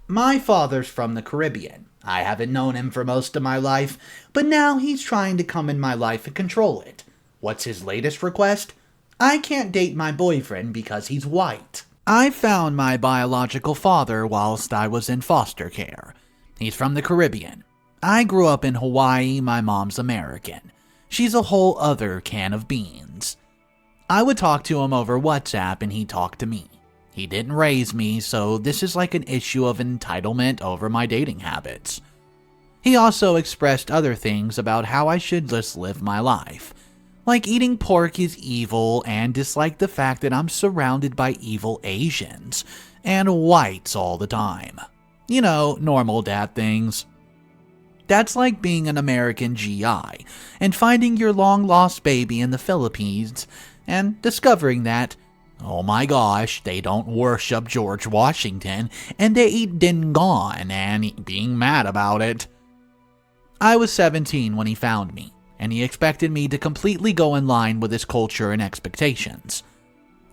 My father's from the Caribbean. I haven't known him for most of my life, but now he's trying to come in my life and control it. What's his latest request? I can't date my boyfriend because he's white. I found my biological father whilst I was in foster care. He's from the Caribbean. I grew up in Hawaii, my mom's American. She's a whole other can of beans. I would talk to him over WhatsApp and he'd talk to me. He didn't raise me, so this is like an issue of entitlement over my dating habits. He also expressed other things about how I should just live my life. Like eating pork is evil and disliked the fact that I'm surrounded by evil Asians and whites all the time. You know, normal dad things. That's like being an American GI and finding your long-lost baby in the Philippines and discovering that, oh my gosh, they don't worship George Washington and they eat dingon and being mad about it. I was 17 when he found me, and he expected me to completely go in line with his culture and expectations.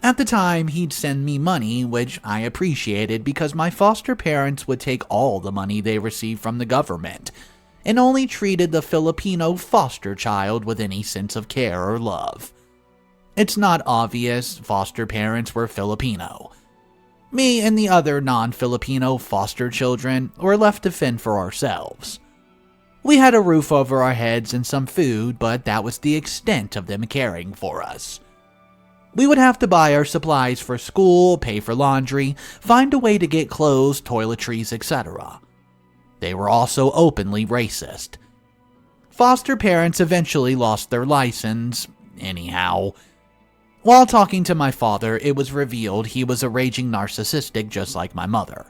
At the time, he'd send me money, which I appreciated because my foster parents would take all the money they received from the government and only treated the Filipino foster child with any sense of care or love. It's not obvious foster parents were Filipino. Me and the other non-Filipino foster children were left to fend for ourselves. We had a roof over our heads and some food, but that was the extent of them caring for us. We would have to buy our supplies for school, pay for laundry, find a way to get clothes, toiletries, etc. They were also openly racist. Foster parents eventually lost their license, anyhow. While talking to my father, it was revealed he was a raging narcissistic just like my mother.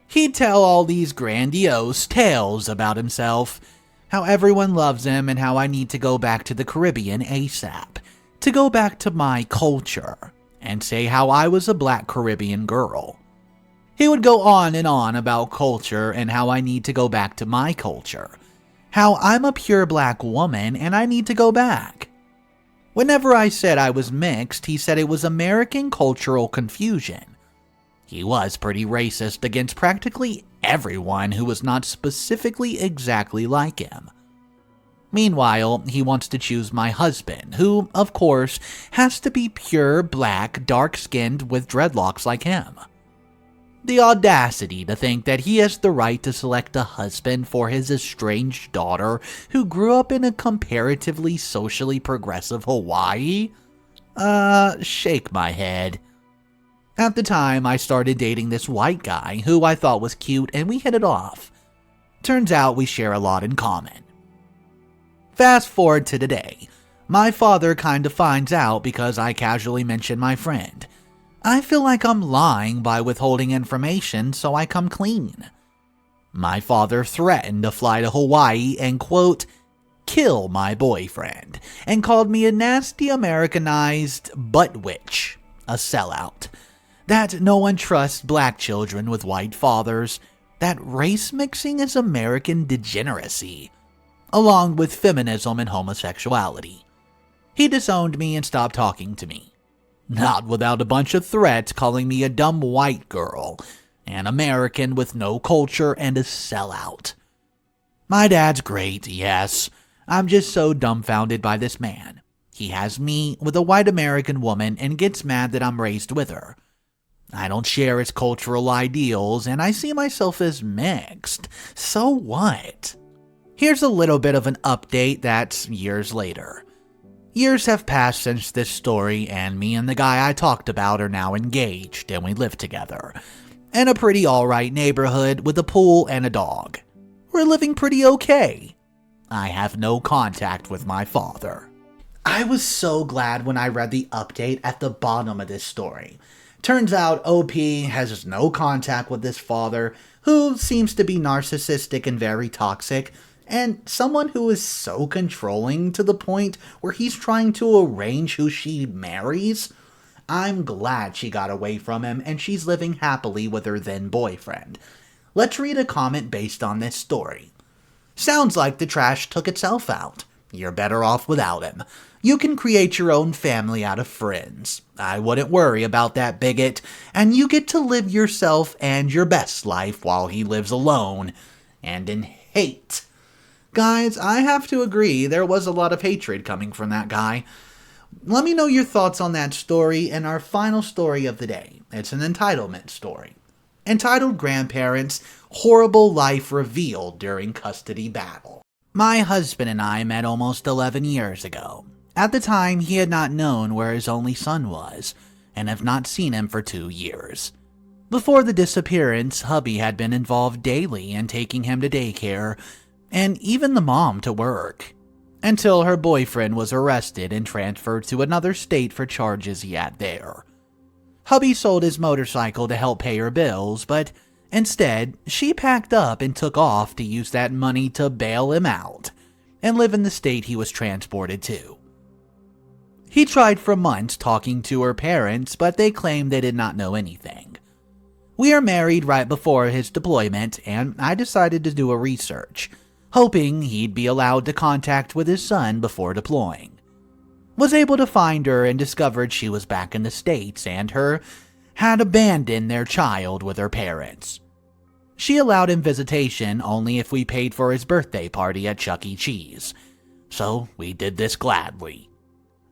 He'd tell all these grandiose tales about himself, how everyone loves him and how I need to go back to the Caribbean ASAP, to go back to my culture, and say how I was a black Caribbean girl. He would go on and on about culture and how I need to go back to my culture, how I'm a pure black woman and I need to go back. Whenever I said I was mixed, he said it was American cultural confusion. He was pretty racist against practically everyone who was not specifically exactly like him. Meanwhile, he wants to choose my husband, who, of course, has to be pure black, dark-skinned with dreadlocks like him. The audacity to think that he has the right to select a husband for his estranged daughter who grew up in a comparatively socially progressive Hawaii? Shake my head. At the time, I started dating this white guy who I thought was cute and we hit it off. Turns out we share a lot in common. Fast forward to today. My father kinda finds out because I casually mention my friend. I feel like I'm lying by withholding information, so I come clean. My father threatened to fly to Hawaii and, quote, kill my boyfriend, and called me a nasty Americanized butt witch, a sellout, that no one trusts black children with white fathers, that race mixing is American degeneracy, along with feminism and homosexuality. He disowned me and stopped talking to me. Not without a bunch of threats calling me a dumb white girl, an American with no culture, and a sellout. My dad's great, yes. I'm just so dumbfounded by this man. He has me with a white American woman and gets mad that I'm raised with her. I don't share his cultural ideals, and I see myself as mixed. So what? Here's a little bit of an update that's years later. Years have passed since this story, and me and the guy I talked about are now engaged, and we live together. In a pretty alright neighborhood with a pool and a dog. We're living pretty okay. I have no contact with my father. I was so glad when I read the update at the bottom of this story. Turns out OP has no contact with this father, who seems to be narcissistic and very toxic, and someone who is so controlling to the point where he's trying to arrange who she marries. I'm glad she got away from him and she's living happily with her then boyfriend. Let's read a comment based on this story. Sounds like the trash took itself out. You're better off without him. You can create your own family out of friends. I wouldn't worry about that bigot, and you get to live yourself and your best life while he lives alone and in hate. Guys, I have to agree, there was a lot of hatred coming from that guy. Let me know your thoughts on that story and our final story of the day. It's an entitlement story. Entitled Grandparents, Horrible Life Revealed During Custody Battle. My husband and I met almost 11 years ago. At the time, he had not known where his only son was, and have not seen him for 2 years. Before the disappearance, hubby had been involved daily in taking him to daycare, and even the mom to work, until her boyfriend was arrested and transferred to another state for charges he had there. Hubby sold his motorcycle to help pay her bills, but instead, she packed up and took off to use that money to bail him out and live in the state he was transported to. He tried for months talking to her parents, but they claimed they did not know anything. We are married right before his deployment, and I decided to do a research, hoping he'd be allowed to contact with his son before deploying. Was able to find her and discovered she was back in the States and had abandoned their child with her parents. She allowed him visitation only if we paid for his birthday party at Chuck E. Cheese, so we did this gladly.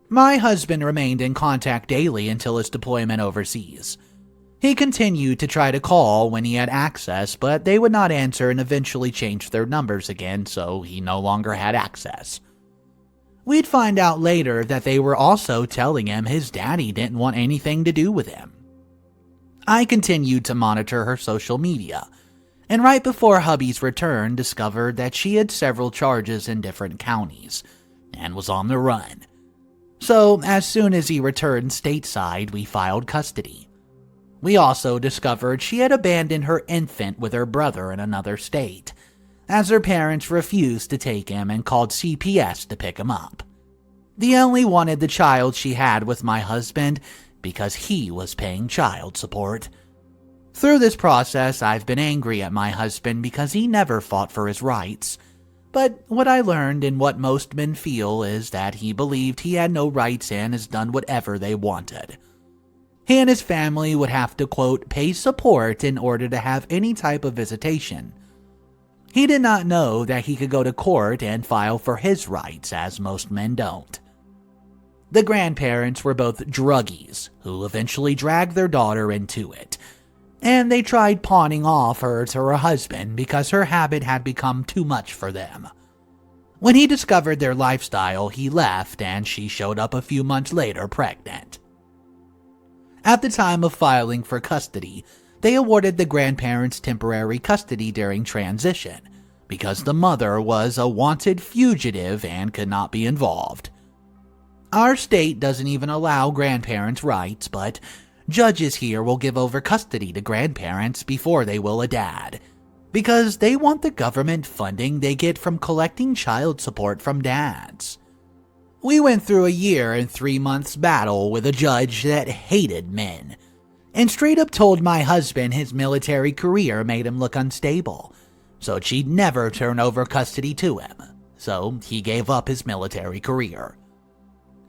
My husband remained in contact daily until his deployment overseas. He continued to try to call when he had access, but they would not answer and eventually changed their numbers again, so he no longer had access. We'd find out later that they were also telling him his daddy didn't want anything to do with him. I continued to monitor her social media, and right before hubby's return discovered that she had several charges in different counties, and was on the run. So, as soon as he returned stateside, we filed custody. We also discovered she had abandoned her infant with her brother in another state, as her parents refused to take him and called CPS to pick him up. They only wanted the child she had with my husband because he was paying child support. Through this process, I've been angry at my husband because he never fought for his rights. But what I learned and what most men feel is that he believed he had no rights and has done whatever they wanted. He and his family would have to, quote, pay support in order to have any type of visitation. He did not know that he could go to court and file for his rights, as most men don't. The grandparents were both druggies, who eventually dragged their daughter into it, and they tried pawning off her to her husband because her habit had become too much for them. When he discovered their lifestyle, he left, and she showed up a few months later pregnant. At the time of filing for custody, they awarded the grandparents temporary custody during transition, because the mother was a wanted fugitive and could not be involved. Our state doesn't even allow grandparents' rights, but judges here will give over custody to grandparents before they will a dad, because they want the government funding they get from collecting child support from dads. We went through a 1 and 3 months battle with a judge that hated men, and straight up told my husband his military career made him look unstable, so she'd never turn over custody to him, so he gave up his military career.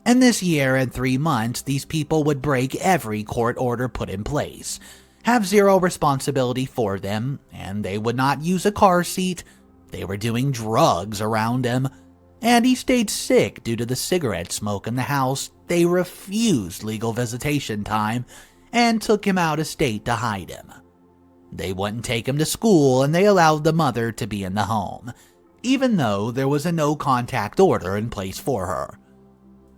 In this 1 and 3 months, these people would break every court order put in place, have zero responsibility for them, and they would not use a car seat. They were doing drugs around him, and he stayed sick due to the cigarette smoke in the house. They refused legal visitation time and took him out of state to hide him. They wouldn't take him to school, and they allowed the mother to be in the home, even though there was a no-contact order in place for her.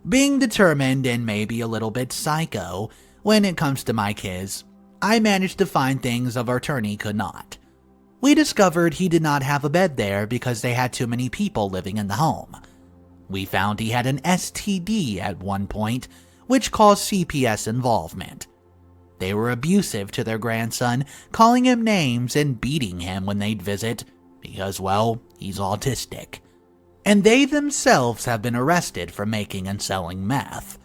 Being determined and maybe a little bit psycho when it comes to my kids, I managed to find things our attorney could not. We discovered he did not have a bed there because they had too many people living in the home. We found he had an STD at one point, which caused CPS involvement. They were abusive to their grandson, calling him names and beating him when they'd visit because, well, he's autistic. And they themselves have been arrested for making and selling meth.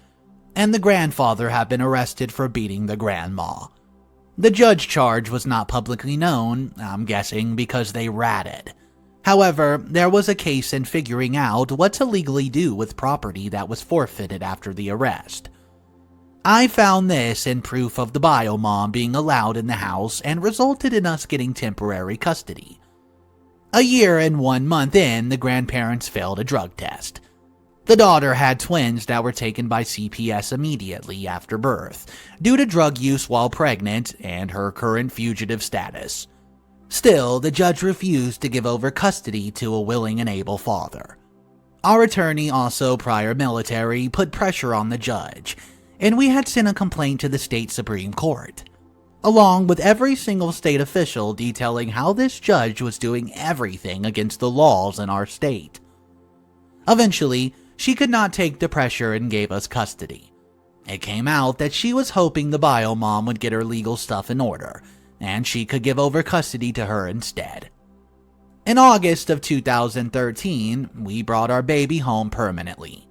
And the grandfather have been arrested for beating the grandma. The judge charge was not publicly known, I'm guessing because they ratted. However, there was a case in figuring out what to legally do with property that was forfeited after the arrest. I found this in proof of the bio mom being allowed in the house and resulted in us getting temporary custody. A year and 1 month in, the grandparents failed a drug test. The daughter had twins that were taken by CPS immediately after birth, due to drug use while pregnant and her current fugitive status. Still, the judge refused to give over custody to a willing and able father. Our attorney, also prior military, put pressure on the judge, and we had sent a complaint to the state Supreme Court, along with every single state official detailing how this judge was doing everything against the laws in our state. Eventually, she could not take the pressure and gave us custody. It came out that she was hoping the bio mom would get her legal stuff in order, and she could give over custody to her instead. In August of 2013, we brought our baby home permanently.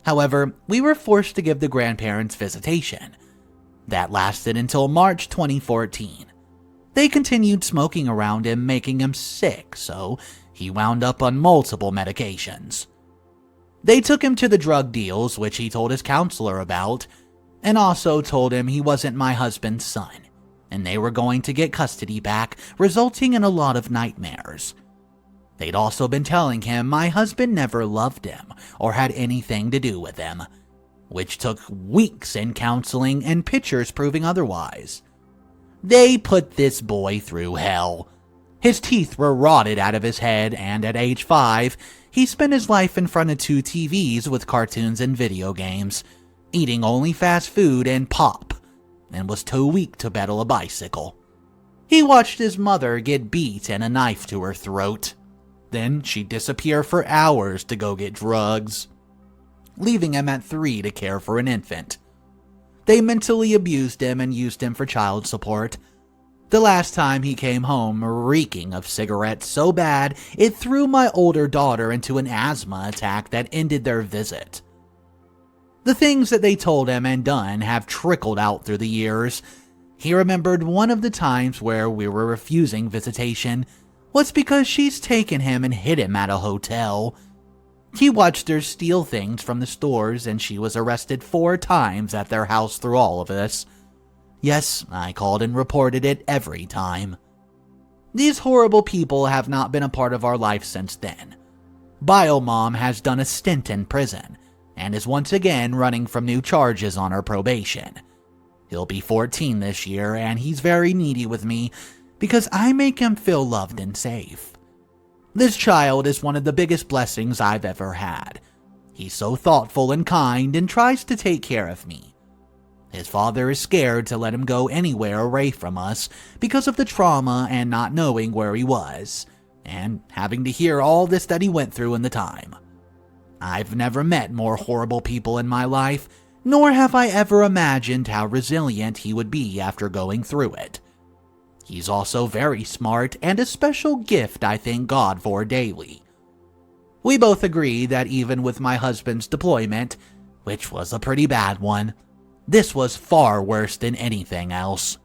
However, we were forced to give the grandparents visitation. That lasted until March 2014. They continued smoking around him, making him sick, so he wound up on multiple medications. They took him to the drug deals, which he told his counselor about, and also told him he wasn't my husband's son, and they were going to get custody back, resulting in a lot of nightmares. They'd also been telling him my husband never loved him or had anything to do with him, which took weeks in counseling and pictures proving otherwise. They put this boy through hell. His teeth were rotted out of his head, and at age 5, he spent his life in front of 2 TVs with cartoons and video games, eating only fast food and pop, and was too weak to pedal a bicycle. He watched his mother get beat and a knife to her throat. Then she'd disappear for hours to go get drugs, leaving him at 3 to care for an infant. They mentally abused him and used him for child support. The last time he came home reeking of cigarettes so bad it threw my older daughter into an asthma attack that ended their visit. The things that they told him and done have trickled out through the years. He remembered one of the times where we were refusing visitation was because she's taken him and hid him at a hotel. He watched her steal things from the stores, and she was arrested 4 times at their house through all of this. Yes, I called and reported it every time. These horrible people have not been a part of our life since then. Biomom has done a stint in prison, and is once again running from new charges on her probation. He'll be 14 this year, and he's very needy with me because I make him feel loved and safe. This child is one of the biggest blessings I've ever had. He's so thoughtful and kind and tries to take care of me. His father is scared to let him go anywhere away from us because of the trauma and not knowing where he was, and having to hear all this that he went through in the time. I've never met more horrible people in my life, nor have I ever imagined how resilient he would be after going through it. He's also very smart and a special gift I thank God for daily. We both agree that even with my husband's deployment, which was a pretty bad one, this was far worse than anything else.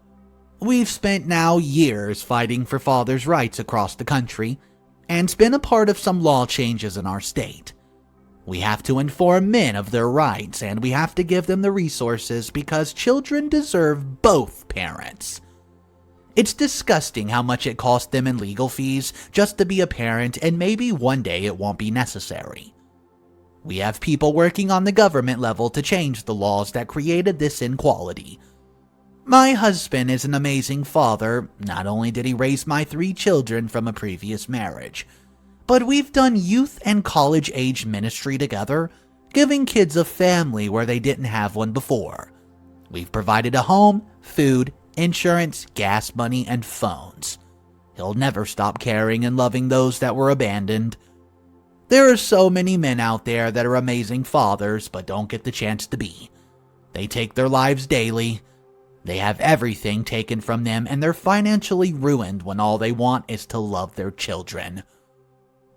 We've spent now years fighting for fathers' rights across the country, and been a part of some law changes in our state. We have to inform men of their rights, and we have to give them the resources because children deserve both parents. It's disgusting how much it costs them in legal fees just to be a parent, and maybe one day it won't be necessary. We have people working on the government level to change the laws that created this inequality. My husband is an amazing father. Not only did he raise my 3 children from a previous marriage, but we've done youth and college-age ministry together, giving kids a family where they didn't have one before. We've provided a home, food, insurance, gas money, and phones. He'll never stop caring and loving those that were abandoned. There are so many men out there that are amazing fathers but don't get the chance to be. They take their lives daily. They have everything taken from them, and they're financially ruined when all they want is to love their children.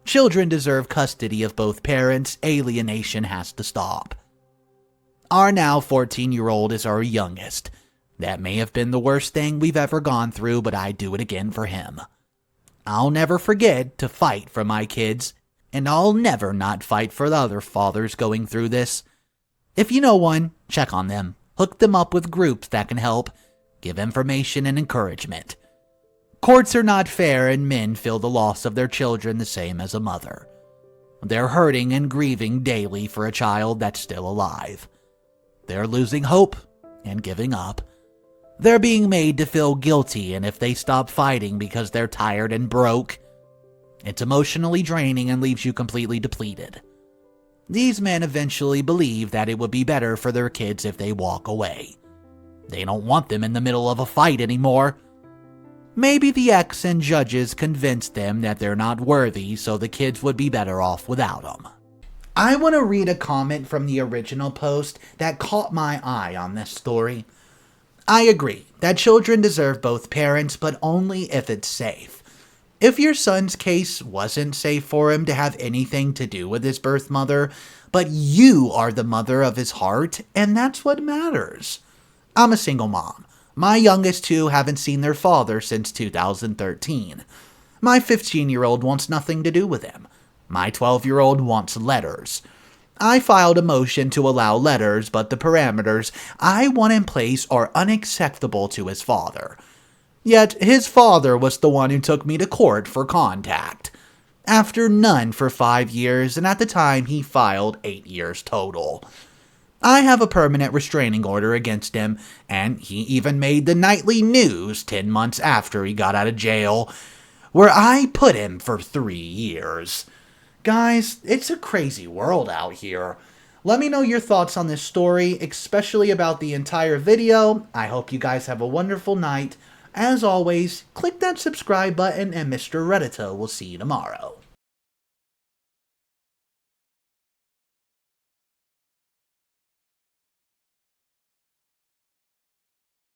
Children deserve custody of both parents. Alienation has to stop. Our now 14-year-old is our youngest. That may have been the worst thing we've ever gone through, but I'd do it again for him. I'll never forget to fight for my kids, and I'll never not fight for the other fathers going through this. If you know one, check on them, hook them up with groups that can help, give information and encouragement. Courts are not fair, and men feel the loss of their children the same as a mother. They're hurting and grieving daily for a child that's still alive. They're losing hope and giving up. They're being made to feel guilty, and if they stop fighting because they're tired and broke, it's emotionally draining and leaves you completely depleted. These men eventually believe that it would be better for their kids if they walk away. They don't want them in the middle of a fight anymore. Maybe the ex and judges convinced them that they're not worthy, so the kids would be better off without them. I want to read a comment from the original post that caught my eye on this story. I agree that children deserve both parents, but only if it's safe. If your son's case wasn't safe for him to have anything to do with his birth mother, but you are the mother of his heart, and that's what matters. I'm a single mom. My youngest two haven't seen their father since 2013. My 15-year-old wants nothing to do with him. My 12-year-old wants letters. I filed a motion to allow letters, but the parameters I want in place are unacceptable to his father. Yet his father was the one who took me to court for contact. After none for 5 years, and at the time he filed 8 years total. I have a permanent restraining order against him, and he even made the nightly news 10 months after he got out of jail, where I put him for 3 years. Guys, it's a crazy world out here. Let me know your thoughts on this story, especially about the entire video. I hope you guys have a wonderful night. As always, click that subscribe button, and Mr. Reddito will see you tomorrow.